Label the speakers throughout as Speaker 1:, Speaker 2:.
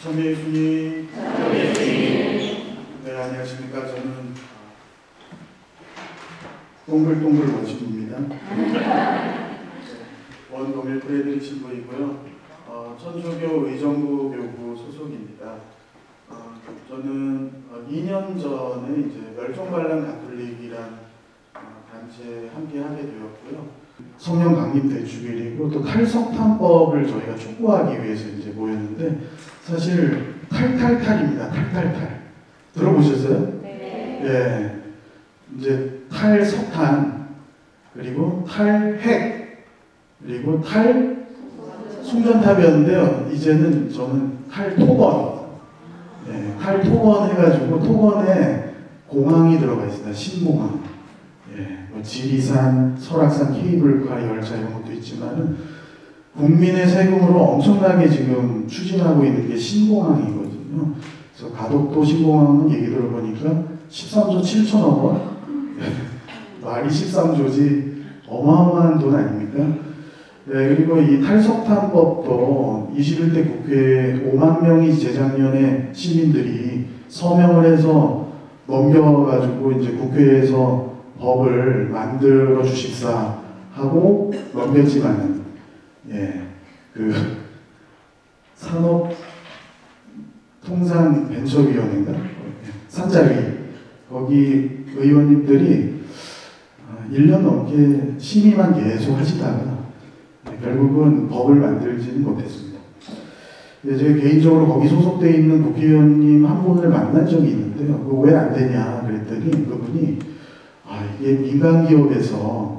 Speaker 1: 참여 예수님. 네, 안녕하십니까. 저는 동글동글 원신입니다. 원동일 프레드릭 신부이고요. 천주교 의정부 교구 소속입니다. 저는 2년 전에 이제 멸종관람 가톨릭이란 단체에 함께 하게 되었고요. 성령 강림 대축일이고 또 탈석탄법을 저희가 촉구하기 위해서 이제 모였는데 사실 탈탈탈입니다. 탈탈탈 들어보셨어요?
Speaker 2: 네.
Speaker 1: 예. 이제 탈석탄 그리고 탈핵 그리고 탈송전탑이었는데요. 이제는 저는 탈토건. 네, 탈토건 해가지고 토건에 공항이 들어가 있습니다. 신공항. 예, 뭐 지리산, 설악산 케이블카 열차 이런 것도 있지만은 국민의 세금으로 엄청나게 지금 추진하고 있는 게 신공항이거든요. 그래서 가덕도 신공항은 얘기 들어보니까 13조 7천억 원? 말이 13조지 어마어마한 돈 아닙니까? 네, 그리고 이 탈석탄법도 21대 국회에 5만 명이 재작년에 시민들이 서명을 해서 넘겨가지고 이제 국회에서 법을 만들어 주십사 하고 넘겼지만은 예, 그 산업통상벤처위원회인가? 산자위 거기 의원님들이 1년 넘게 심의만 계속 하시다가 결국은 법을 만들지는 못했습니다. 제가 개인적으로 거기 소속되어 있는 국회의원님 한 분을 만난 적이 있는데요. 그거 왜 안 되냐 그랬더니 그분이 이게 민간기업에서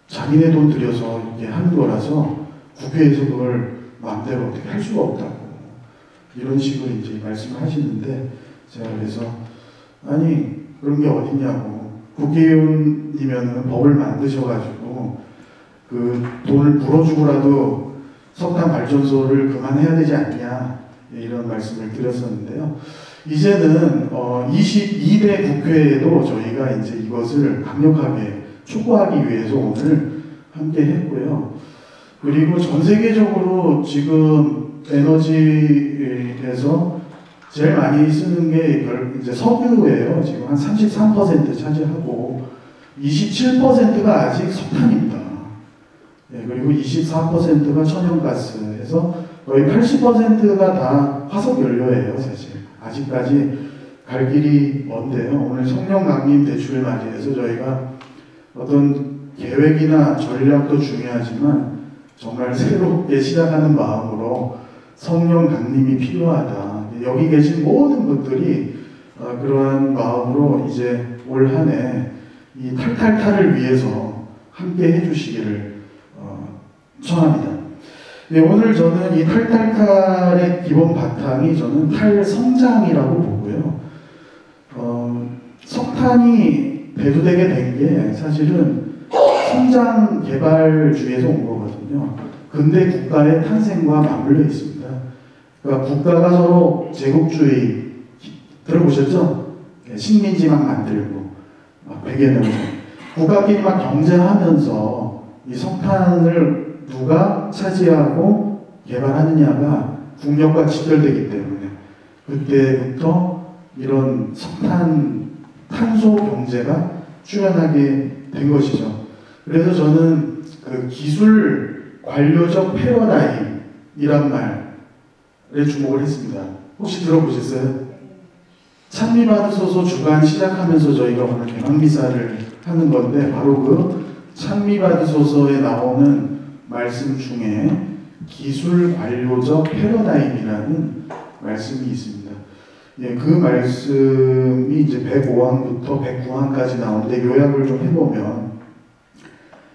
Speaker 1: 자기네 돈 들여서 이렇게 하는 거라서 국회에서 그걸 마음대로 어떻게 할 수가 없다고 이런 식으로 이제 말씀을 하시는데 제가 그래서 아니 그런 게 어딨냐고 국회의원이면 법을 만드셔가지고 그 돈을 물어주고라도 석탄 발전소를 그만해야 되지 않냐 이런 말씀을 드렸었는데요. 이제는 22대 국회에도 저희가 이제 이것을 강력하게 촉구하기 위해서 오늘 함께 했고요. 그리고 전 세계적으로 지금 에너지에서 제일 많이 쓰는 게 이제 석유예요. 지금 한 33% 차지하고 27%가 아직 석탄입니다. 네, 그리고 24%가 천연가스에서 거의 80%가 다 화석연료예요. 사실 아직까지 갈 길이 먼데요. 오늘 성령 강림 대축을 맞이해서 저희가 어떤 계획이나 전략도 중요하지만 정말 새롭게 시작하는 마음으로 성령 강림이 필요하다. 여기 계신 모든 분들이 그러한 마음으로 이제 올 한 해 이 탈탈탈을 위해서 함께 해주시기를 청합니다. 네, 오늘 저는 이 탈탈탈의 기본 바탕이 저는 탈성장이라고 보고요. 석탄이 배도되게 된 게 사실은 성장 개발주의에서 온 거거든요. 근대 국가의 탄생과 맞물려 있습니다. 그러니까 국가가 서로 제국주의 들어보셨죠? 식민지 막 만들고 막 100여 년 전 국가끼리 막 경쟁하면서 이 석탄을 누가 차지하고 개발하느냐가 국력과 직결되기 때문에 그때부터 이런 석탄 탄소 경제가 출현하게 된 것이죠. 그래서 저는 그 기술 관료적 패러다임이란 말에 주목을 했습니다. 혹시 들어보셨어요? 찬미받으소서 주간 시작하면서 저희가 오늘 개막미사를 하는 건데 바로 그 찬미받으소서에 나오는 말씀 중에 기술 관료적 패러다임이라는 말씀이 있습니다. 예, 그 말씀이 이제 105항부터 109항까지 나오는데 요약을 좀 해보면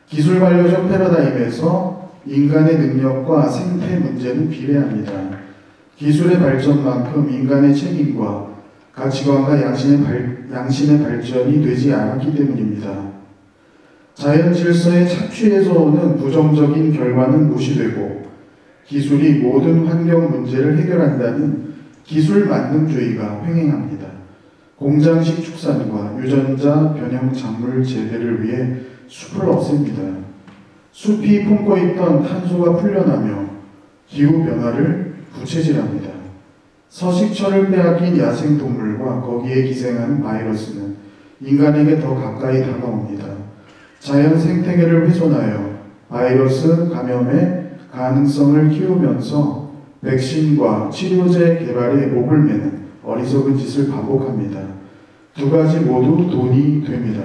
Speaker 1: 기술 관료적 패러다임에서 인간의 능력과 생태 문제는 비례합니다. 기술의 발전만큼 인간의 책임과 가치관과 양심의 발전이 되지 않았기 때문입니다. 자연 질서의 착취에서 오는 부정적인 결과는 무시되고 기술이 모든 환경 문제를 해결한다는 기술 만능주의가 횡행합니다. 공장식 축산과 유전자 변형 작물 재배를 위해 숲을 없앱니다. 숲이 품고 있던 탄소가 풀려나며 기후변화를 부채질합니다. 서식처를 빼앗긴 야생동물과 거기에 기생하는 바이러스는 인간에게 더 가까이 다가옵니다. 자연 생태계를 훼손하여 바이러스 감염의 가능성을 키우면서 백신과 치료제 개발에 목을 매는 어리석은 짓을 반복합니다. 두 가지 모두 돈이 됩니다.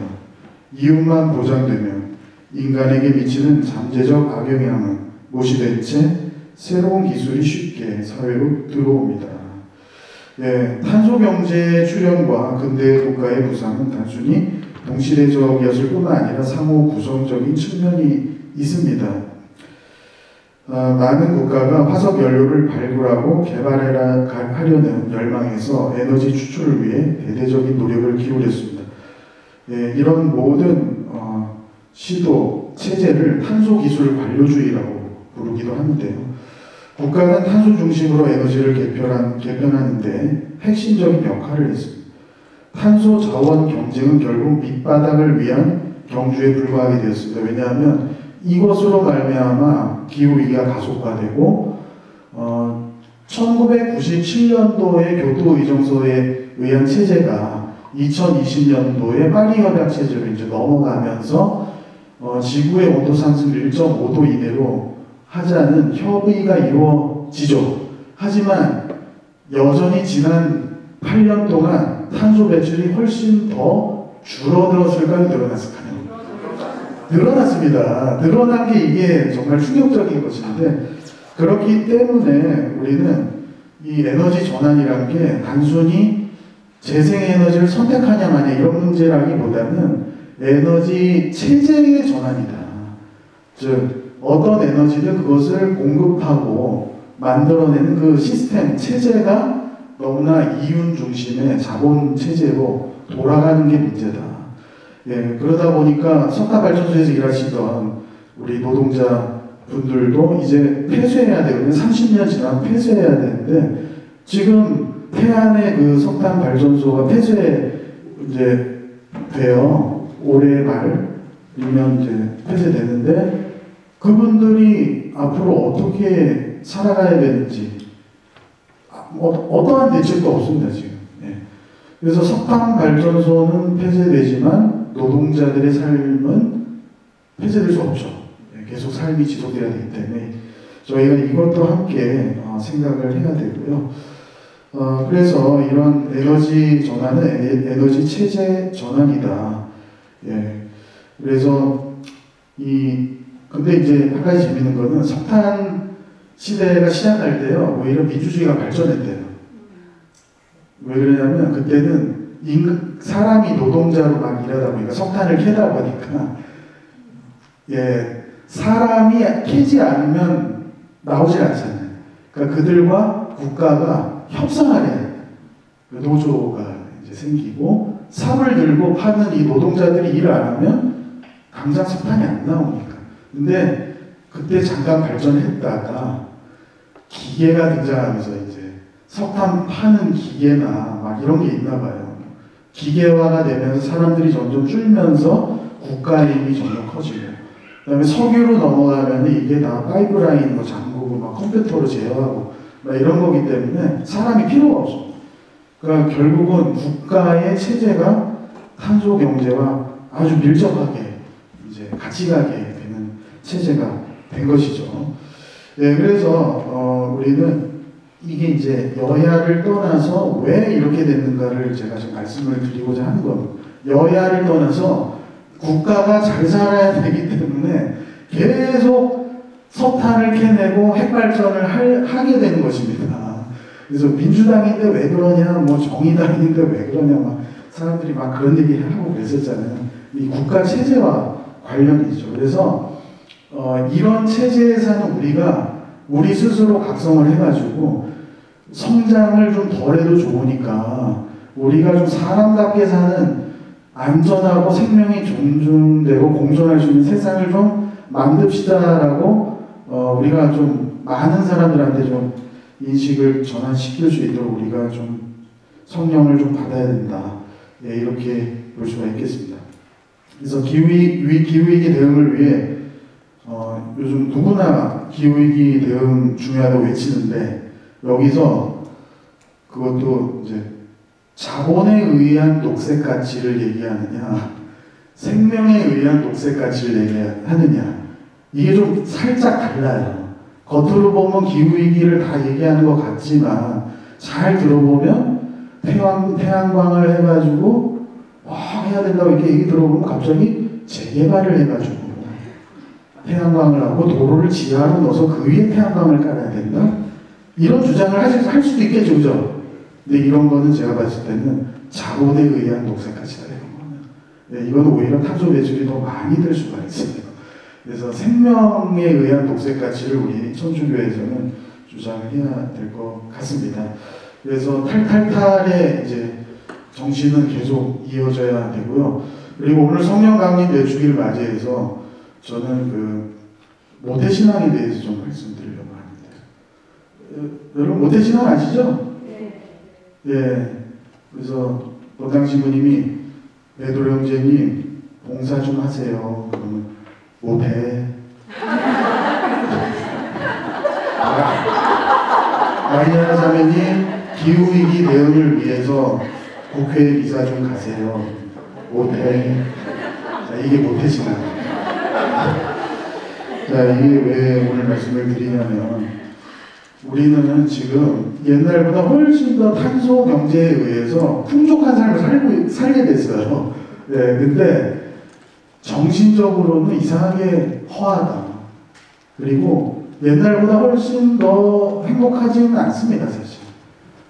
Speaker 1: 이윤만 보장되면 인간에게 미치는 잠재적 악영향은 무시된 채 새로운 기술이 쉽게 사회로 들어옵니다. 예, 탄소경제의 출현과 근대 국가의 부상은 단순히 동시대적이었을 뿐만 아니라 상호 구성적인 측면이 있습니다. 많은 국가가 화석 연료를 발굴하고 개발하려는 열망에서 에너지 추출을 위해 대대적인 노력을 기울였습니다. 예, 이런 모든 시도, 체제를 탄소기술 관료주의라고 부르기도 하는데요. 국가는 탄소 중심으로 에너지를 개편하는데 핵심적인 역할을 했습니다. 탄소 자원 경쟁은 결국 밑바닥을 위한 경주에 불과하게 되었습니다. 왜냐하면 이것으로 말미암아 기후위기가 가속화되고 1997년도에 교토의정서에 의한 체제가 2020년도에 파리협약 체제로 이제 넘어가면서 지구의 온도 상승을 1.5도 이내로 하자는 협의가 이루어지죠. 하지만 여전히 지난 8년 동안 탄소 배출이 훨씬 더 줄어들었을까요? 늘어났을까요? 늘어났습니다. 늘어난 게 이게 정말 충격적인 것인데, 그렇기 때문에 우리는 이 에너지 전환이란 게 단순히 재생에너지를 선택하냐 마냐 이런 문제라기보다는 에너지 체제의 전환이다. 즉 어떤 에너지든 그것을 공급하고 만들어내는 그 시스템, 체제가 너무나 이윤 중심의 자본 체제로 돌아가는 게 문제다. 예, 그러다 보니까 석탄발전소에서 일하시던 우리 노동자 분들도 이제 폐쇄해야 되거든요. 30년 지나면 폐쇄해야 되는데, 지금 태안의 그 석탄발전소가 폐쇄 이제 돼요. 올해 말이면 이제 폐쇄되는데, 그분들이 앞으로 어떻게 살아가야 되는지 어떠한 대책도 없습니다, 지금. 예. 그래서 석탄발전소는 폐쇄되지만 노동자들의 삶은 폐쇄될 수 없죠. 예. 계속 삶이 지속돼야 되기 때문에 저희가 이것도 함께 생각을 해야 되고요. 그래서 이런 에너지 전환은 에너지 체제 전환이다. 예. 그래서 근데 이제 한 가지 재밌는 거는 석탄 시대가 시작할 때요, 오히려 민주주의가 발전했대요. 왜 그러냐면 그때는 사람이 노동자로 막 일하다 보니까 석탄을 캐다 보니까 예, 사람이 캐지 않으면 나오지 않잖아요. 그러니까 그들과 국가가 협상을 해야 돼요. 노조가 이제 생기고 삽을 들고 파는 이 노동자들이 일을 안 하면 당장 석탄이 안 나오니까. 근데 그때 잠깐 발전했다가 기계가 등장하면서 이제 석탄 파는 기계나 막 이런 게 있나 봐요. 기계화가 되면서 사람들이 점점 줄면서 국가의 힘이 점점 커지고, 그 다음에 석유로 넘어가면 이게 다 파이프라인 뭐 잠그고 막 컴퓨터로 제어하고 막 이런 거기 때문에 사람이 필요가 없습니다. 그러니까 결국은 국가의 체제가 탄소 경제와 아주 밀접하게 이제 같이 가게 되는 체제가 된 것이죠. 예, 그래서 우리는 이게 이제 여야를 떠나서 왜 이렇게 됐는가를 제가 지금 말씀을 드리고자 하는 겁니다. 여야를 떠나서 국가가 잘 살아야 되기 때문에 계속 석탄을 캐내고 핵발전을 하게 되는 것입니다. 그래서 민주당인데 왜 그러냐, 뭐 정의당인데 왜 그러냐, 막 사람들이 막 그런 얘기 하고 그랬었잖아요. 이 국가 체제와 관련이죠. 그래서 이런 체제에 사는 우리가 우리 스스로 각성을 해가지고 성장을 좀 덜해도 좋으니까 우리가 좀 사람답게 사는 안전하고 생명이 존중되고 공존할 수 있는 세상을 좀 만듭시다라고 우리가 좀 많은 사람들한테 좀 인식을 전환시킬 수 있도록 우리가 좀 성령을 좀 받아야 된다. 예, 이렇게 볼 수가 있겠습니다. 그래서 기후위기 대응을 위해 요즘 누구나 기후위기 대응 중요하다고 외치는데 여기서 그것도 이제 자본에 의한 녹색 가치를 얘기하느냐, 생명에 의한 녹색 가치를 얘기하느냐, 이게 좀 살짝 달라요. 겉으로 보면 기후위기를 다 얘기하는 것 같지만 잘 들어보면 태양광을 해가지고 해야 된다고 이렇게 얘기 들어보면 갑자기 재개발을 해가지고 태양광을 하고 도로를 지하로 넣어서 그 위에 태양광을 깔아야 된다? 이런 주장을 할 수도 있겠죠, 그죠? 근데 이런 거는 제가 봤을 때는 자본에 의한 녹색 가치다, 이런 거는. 네, 이건 오히려 탄소 배출이 더 많이 될 수가 있어요. 그래서 생명에 의한 녹색 가치를 우리 천주교에서는 주장을 해야 될 것 같습니다. 그래서 탈탈탈의 이제 정신은 계속 이어져야 되고요. 그리고 오늘 성령 강림 내주기를 맞이해서 저는 그 모태신앙에 대해서 좀 말씀드리려고 합니다. 여러분 모태신앙 아시죠? 예. 그래서 원당 신부님이 베드로 형제님 봉사 좀 하세요. 그러면 모태. 마리아나 자매님 기후위기 대응을 위해서 국회에 이사 좀 가세요. 모태. 자, 이게 모태신앙. 자, 이게 왜 오늘 말씀을 드리냐면, 우리는 지금 옛날보다 훨씬 더 탄소 경제에 의해서 풍족한 삶을 살게 됐어요. 네, 근데 정신적으로는 이상하게 허하다. 그리고 옛날보다 훨씬 더 행복하지는 않습니다, 사실.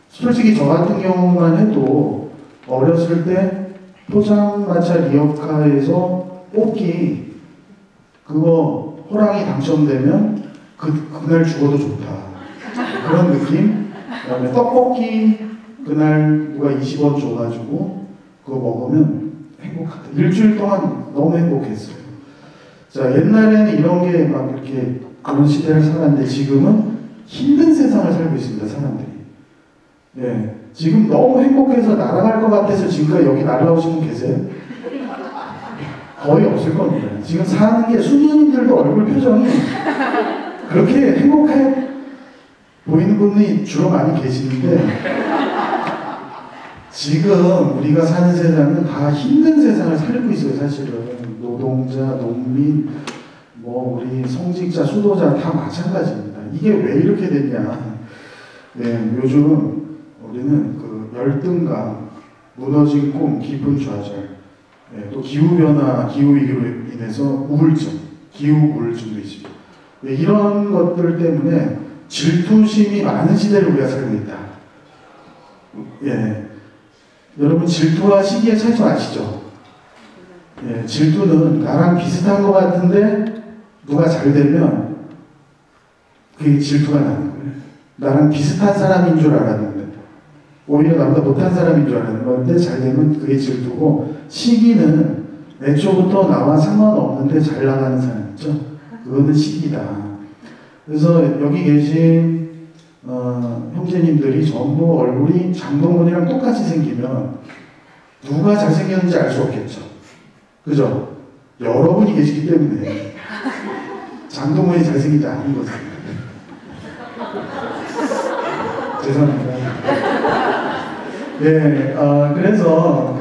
Speaker 1: 솔직히 저 같은 경우만 해도 어렸을 때 포장마차 리어카에서 뽑기 그거 호랑이 당첨되면 그날 죽어도 좋다. 그런 느낌? 그다음에 떡볶이 그날 누가 20원 줘가지고 그거 먹으면 행복하다. 일주일 동안 너무 행복했어요. 자, 옛날에는 이런 게 막 이렇게 그런 시대를 살았는데 지금은 힘든 세상을 살고 있습니다, 사람들이. 예. 지금 너무 행복해서 날아갈 것 같아서 지금까지 여기 날아오신 분 계세요? 거의 없을 겁니다. 지금 사는 게 수녀님들도 얼굴 표정이 그렇게 행복해 보이는 분이 주로 많이 계시는데 지금 우리가 사는 세상은 다 힘든 세상을 살고 있어요, 사실은. 노동자, 농민, 뭐 우리 성직자, 수도자 다 마찬가지입니다. 이게 왜 이렇게 됐냐? 네, 요즘 우리는 그 열등감, 무너진 꿈, 깊은 좌절, 네, 또 기후변화, 기후위기로 인해서 우울증, 기후우울증도 있습니다. 네, 이런 것들 때문에 질투심이 많은 시대를 우리가 살고 있다. 예. 여러분 질투와 시기의 차이 좀 아시죠? 예, 질투는 나랑 비슷한 것 같은데 누가 잘 되면 그게 질투가 나는 거예요. 나랑 비슷한 사람인 줄 알았는데 오히려 나보다 못한 사람인 줄 알았는 건데 잘 되면 그게 질투고, 시기는 애초부터 나와 상관없는데 잘 나가는 사람 있죠? 그거는 시기다. 그래서 여기 계신 형제님들이 전부 얼굴이 장동건이랑 똑같이 생기면 누가 잘생겼는지 알 수 없겠죠. 그죠? 여러분이 계시기 때문에 장동건이 잘생기지 않은 거죠. 죄송합니다. 네, 그래서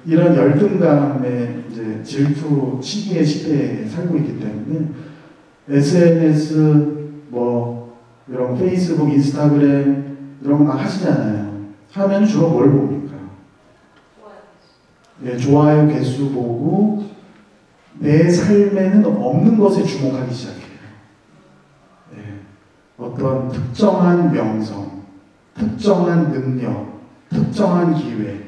Speaker 1: 이런 열등감의 이제 질투, 시기의 시대에 살고 있기 때문에 SNS, 뭐 이런 페이스북, 인스타그램 이런 거 막 하시잖아요. 하면 주로 뭘 봅니까? 네, 좋아요 개수 보고 내 삶에는 없는 것에 주목하기 시작해요. 네, 어떤 특정한 명성, 특정한 능력, 특정한 기회,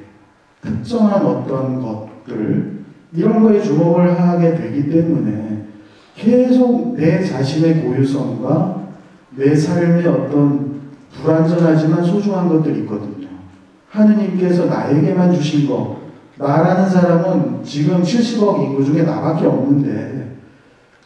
Speaker 1: 특정한 어떤 것들, 이런 거에 주목을 하게 되기 때문에 계속 내 자신의 고유성과 내 삶의 어떤 불완전하지만 소중한 것들이 있거든요. 하느님께서 나에게만 주신 것, 나라는 사람은 지금 70억 인구 중에 나밖에 없는데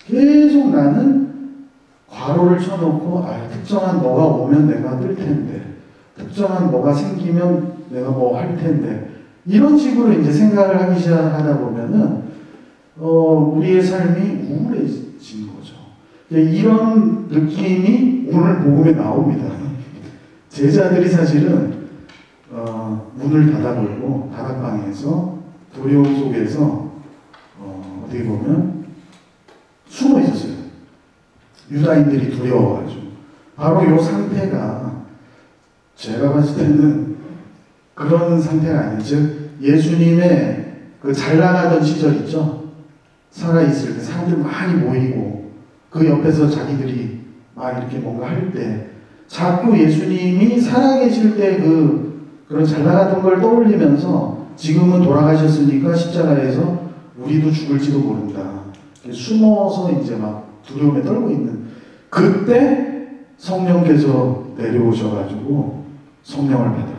Speaker 1: 계속 나는 괄호를 쳐놓고 특정한 뭐가 오면 내가 뜰 텐데, 특정한 뭐가 생기면 내가 뭐 할 텐데, 이런 식으로 이제 생각을 하기 시작하다 보면은 우리의 삶이 우울해진 거죠. 이런 느낌이 오늘 복음에 나옵니다. 제자들이 사실은 문을 닫아버리고 다락방에서 두려움 속에서 어떻게 보면 숨어 있었어요. 유다인들이 두려워가지고. 바로 이 상태가 제가 봤을 때는 그런 상태가 아니에요. 즉 예수님의 그 잘 나가던 시절 있죠? 살아있을 때 사람들 많이 모이고 그 옆에서 자기들이 막 이렇게 뭔가 할 때 자꾸 예수님이 살아계실 때 그런 잘 나가던 걸 떠올리면서 지금은 돌아가셨으니까 십자가에서 우리도 죽을지도 모른다. 숨어서 이제 막 두려움에 떨고 있는 그때 성령께서 내려오셔가지고 성령을 받아라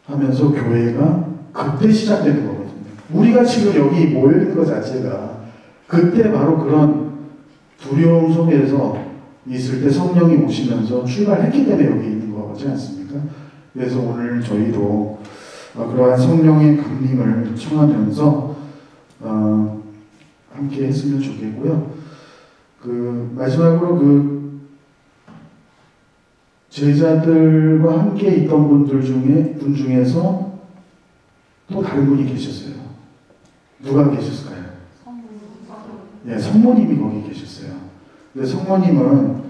Speaker 1: 하면서 교회가 그때 시작되는 거거든요. 우리가 지금 여기 모여있는 것 자체가 그때 바로 그런 두려움 속에서 있을 때 성령이 오시면서 출발했기 때문에 여기 있는 거지 않습니까? 그래서 오늘 저희도 그러한 성령의 강림을 청하면서 함께 했으면 좋겠고요. 마지막으로 제자들과 함께 있던 분 중에서 또 다른 분이 계셨어요. 누가 계셨을까요? 예, 성모님이 거기 계셨어요. 근데 성모님은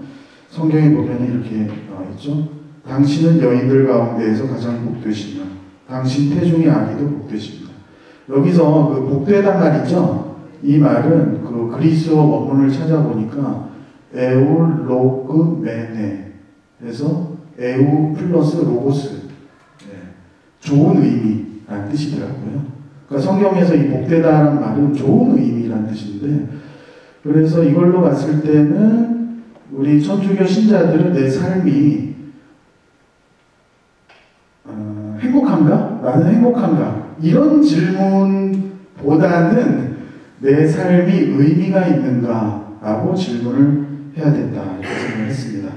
Speaker 1: 성경에 보면 이렇게 나와 있죠. 당신은 여인들 가운데에서 가장 복되시며 당신 태중의 아기도 복되십니다. 여기서 그 복되단 말 있죠. 이 말은 그 그리스어 원문을 찾아보니까 에울로그메네 해서 에우 플러스 로고스, 좋은 의미라는 뜻이더라고요. 그러니까 성경에서 이 복되다라는 말은 좋은 의미라는 뜻인데, 그래서 이걸로 봤을 때는 우리 천주교 신자들은 내 삶이 행복한가? 나는 행복한가? 이런 질문보다는 내 삶이 의미가 있는가? 라고 질문을 해야 된다. 이렇게 생각을 했습니다.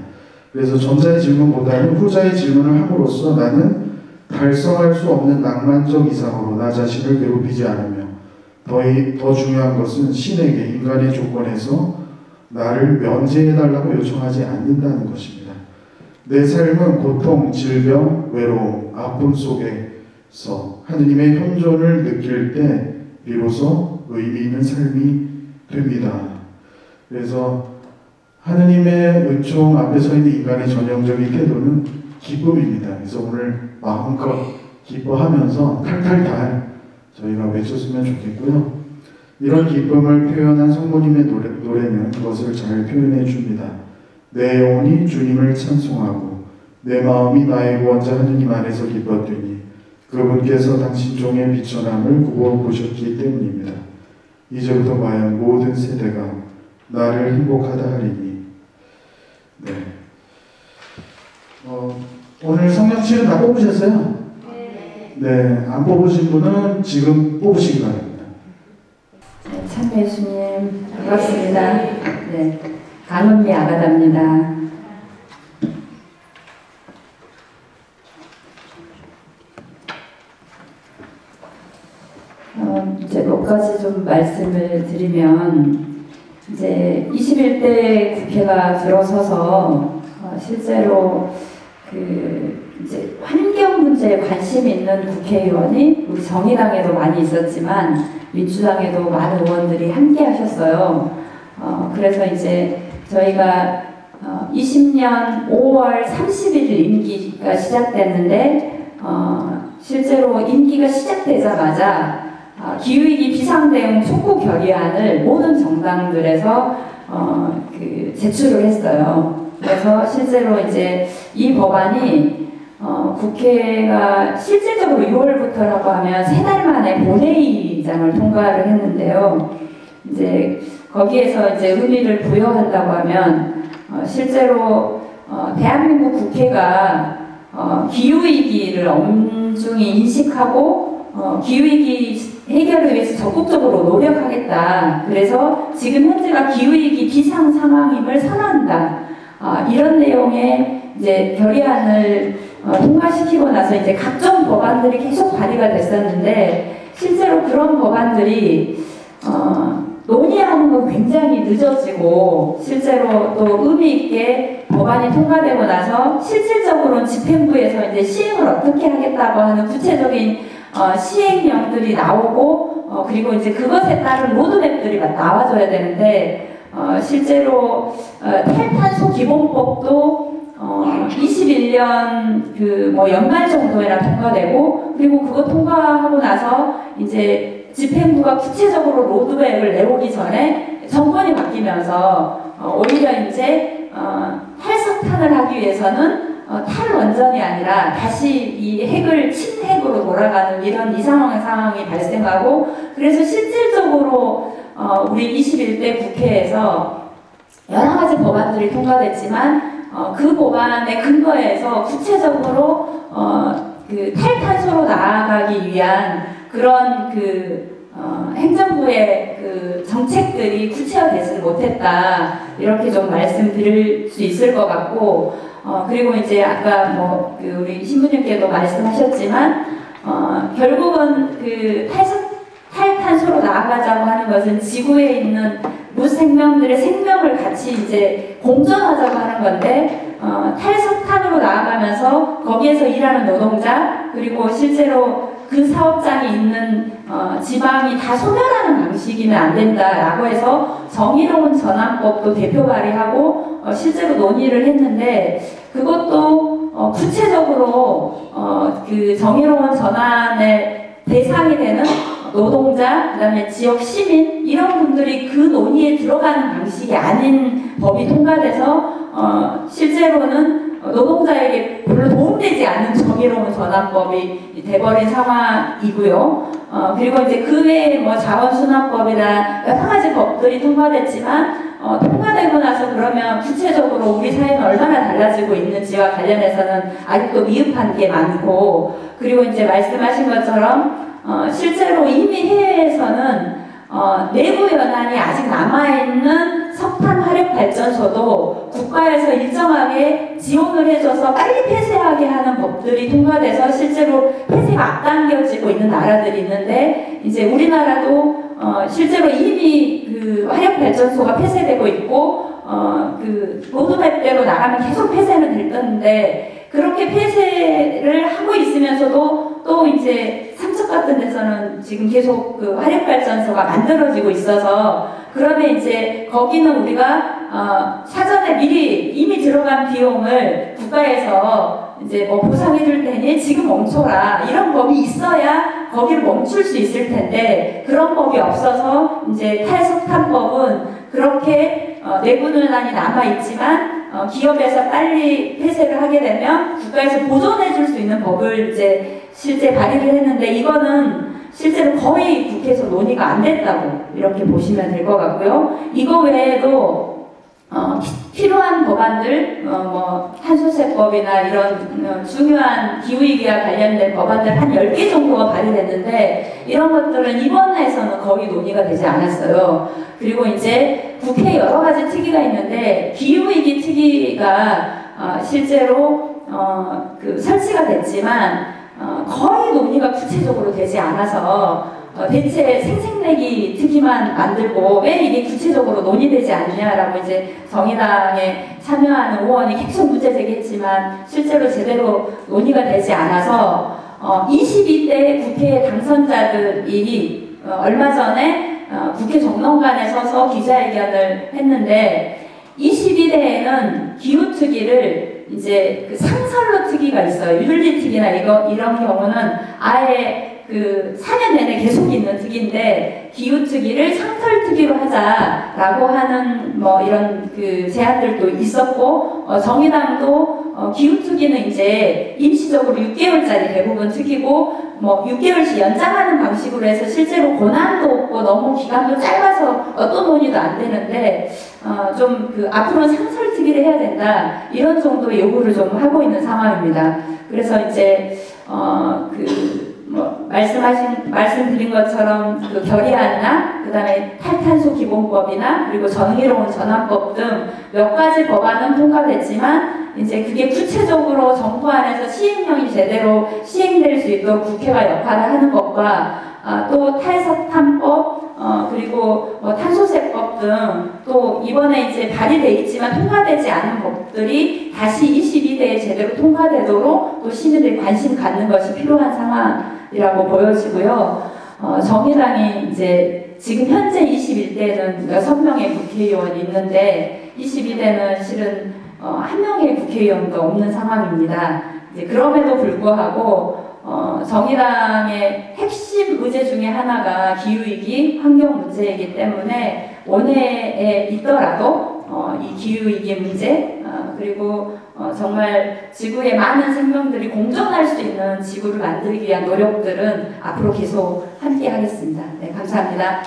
Speaker 1: 그래서 전자의 질문보다는 후자의 질문을 함으로써 나는 달성할 수 없는 낭만적 이상으로 나 자신을 괴롭히지 않으며 더 중요한 것은 신에게 인간의 조건에서 나를 면제해달라고 요청하지 않는다는 것입니다. 내 삶은 고통, 질병, 외로움, 아픔 속에서 하느님의 현존을 느낄 때 비로소 의미 있는 삶이 됩니다. 그래서 하느님의 은총 앞에 서 있는 인간의 전형적인 태도는 기쁨입니다. 그래서 오늘 마음껏 기뻐하면서 탈탈탈 저희가 외쳤으면 좋겠고요. 이런 기쁨을 표현한 성모님의 노래는 그것을 잘 표현해 줍니다. 내 영혼이 주님을 찬송하고 내 마음이 나의 구원자 하느님 안에서 기뻤더니 그분께서 당신 종의 비천함을 굽어보셨기 때문입니다. 이제부터 과연 모든 세대가 나를 행복하다 하리니. 네. 오늘 성령실은 다 뽑으셨어요? 네. 안 뽑으신 분은 지금 뽑으시기 바랍니다.
Speaker 2: 네, 참 예수님 반갑습니다. 네, 강은미 아가다입니다. 이제 몇 가지 좀 말씀을 드리면, 이제 21대 국회가 들어서서 실제로 이제 환경 문제에 관심 있는 국회의원이 우리 정의당에도 많이 있었지만 민주당에도 많은 의원들이 함께 하셨어요. 그래서 이제 저희가 20년 5월 31일 임기가 시작됐는데 실제로 임기가 시작되자마자 기후위기 비상대응 촉구 결의안을 모든 정당들에서 제출을 했어요. 그래서 실제로 이제 이 법안이 국회가 실질적으로 6월부터라고 하면 3달 만에 본회의장을 통과를 했는데요. 이제 거기에서 이제 의미를 부여한다고 하면 실제로 대한민국 국회가 기후위기를 엄중히 인식하고 기후위기 해결을 위해서 적극적으로 노력하겠다. 그래서 지금 현재가 기후위기 비상 상황임을 선언한다. 이런 내용의 이제 결의안을 통과시키고 나서 이제 각종 법안들이 계속 발의가 됐었는데 실제로 그런 법안들이 논의하는 건 굉장히 늦어지고 실제로 또 의미 있게 법안이 통과되고 나서 실질적으로는 집행부에서 이제 시행을 어떻게 하겠다고 하는 구체적인 시행령들이 나오고 그리고 이제 그것에 따른 로드맵들이 나와줘야 되는데 실제로 탈탄소 기본법도 21년 그 뭐 연말 정도에나 통과되고 그리고 그거 통과하고 나서 이제 집행부가 구체적으로 로드맵을 내오기 전에 정권이 바뀌면서 오히려 이제 탈석탄을 하기 위해서는 탈원전이 아니라 다시 이 핵을 친핵으로 돌아가는 이런 이상한 상황이 발생하고 그래서 실질적으로 우리 21대 국회에서 여러 가지 법안들이 통과됐지만 그 법안의 근거에서 구체적으로 그 탈탄소로 나아가기 위한 그런 행정부의 그 정책들이 구체화되지 못했다 이렇게 좀 말씀드릴 수 있을 것 같고 그리고 이제 아까 우리 신부님께도 말씀하셨지만 결국은 그 탈탄소로 나아가자고 하는 것은 지구에 있는 무생명들의 생명을 같이 이제 공존하자고 하는 건데 탈석탄으로 나아가면서 거기에서 일하는 노동자 그리고 실제로 그 사업장이 있는 지방이 다 소멸하는 방식이면 안 된다라고 해서 정의로운 전환법도 대표 발의하고 실제로 논의를 했는데 그것도 구체적으로 그 정의로운 전환의 대상이 되는 노동자, 그 다음에 지역 시민 이런 분들이 그 논의에 들어가는 방식이 아닌 법이 통과돼서 실제로는 노동자에게 별로 도움되지 않는 정의로운 전환법이 돼버린 상황이고요. 그리고 이제 그 외에 뭐 자원순환법이나 여러 가지 법들이 통과됐지만 통과되고 나서 그러면 구체적으로 우리 사회는 얼마나 달라지고 있는지와 관련해서는 아직도 미흡한 게 많고 그리고 이제 말씀하신 것처럼 실제로 이미 해외에서는 내부 연안이 아직 남아있는 석탄 화력 발전소도 국가에서 일정하게 지원을 해줘서 빨리 폐쇄하게 하는 법들이 통과돼서 실제로 폐쇄가 앞당겨지고 있는 나라들이 있는데 이제 우리나라도 실제로 이미 그 화력 발전소가 폐쇄되고 있고 그 로드맵대로 나가면 계속 폐쇄는 될 텐데 그렇게 폐쇄를 하고 있으면서도 또 이제 삼척 같은 데서는 지금 계속 그 화력발전소가 만들어지고 있어서 그러면 이제 거기는 우리가 사전에 미리 이미 들어간 비용을 국가에서 이제 뭐 보상해 줄 테니 지금 멈춰라 이런 법이 있어야 거기를 멈출 수 있을 텐데 그런 법이 없어서 이제 탈석탄법은 그렇게 내부 논란이 남아있지만 기업에서 빨리 폐쇄를 하게 되면 국가에서 보존해 줄 수 있는 법을 이제 실제 발의를 했는데 이거는 실제로 거의 국회에서 논의가 안 됐다고 이렇게 보시면 될 것 같고요. 이거 외에도 필요한 법안들, 뭐 탄소세법이나 이런 중요한 기후위기와 관련된 법안들 한 10개 정도가 발의됐는데 이런 것들은 이번에서는 거의 논의가 되지 않았어요. 그리고 이제 국회에 여러 가지 특위가 있는데 기후위기 특위가 실제로 그 설치가 됐지만 거의 논의가 구체적으로 되지 않아서 대체 생색내기 특위만 만들고 왜 이게 구체적으로 논의되지 않냐라고 이제 정의당에 참여하는 의원이 계속 문제 제기했지만 실제로 제대로 논의가 되지 않아서 22대 국회 당선자들이 얼마 전에 국회 정론관에 서서 기자회견을 했는데 22대에는 기후특위를 이제 그 상설로 특위가 있어요. 윤리특위나 이런 경우는 아예 그 4년 내내 계속 있는 특위인데 기후특위를 상설특위로 하자라고 하는 뭐 이런 그 제안들도 있었고 정의당도 기후특위는 이제 임시적으로 6개월짜리 대부분 특위고 뭐 6개월씩 연장하는 방식으로 해서 실제로 권한도 없고 너무 기간도 짧아서 어떤 논의도 안 되는데 좀 그 앞으로는 상설특위를 해야 된다 이런 정도의 요구를 좀 하고 있는 상황입니다. 그래서 이제 뭐 말씀드린 것처럼 그 결의안이나 그다음에 탈탄소 기본법이나 그리고 정의로운 전환법 등 몇 가지 법안은 통과됐지만 이제 그게 구체적으로 정부 안에서 시행령이 제대로 시행될 수 있도록 국회가 역할을 하는 것과 또 탈석탄법 그리고 뭐 탄소세법 등 또 이번에 이제 발의돼 있지만 통과되지 않은 법들이 다시 22대에 제대로 통과되도록 또 시민들이 관심 갖는 것이 필요한 상황이라고 보여지고요. 정의당이 이제 지금 현재 21대는 6명의 국회의원이 있는데 22대는 실은 한 명의 국회의원도 없는 상황입니다. 이제 그럼에도 불구하고 정의당의 핵심 의제 중에 하나가 기후위기, 환경 문제이기 때문에 원내에 있더라도 이 기후위기 문제 그리고 정말 지구의 많은 생명들이 공존할 수 있는 지구를 만들기 위한 노력들은 앞으로 계속 함께 하겠습니다. 네, 감사합니다.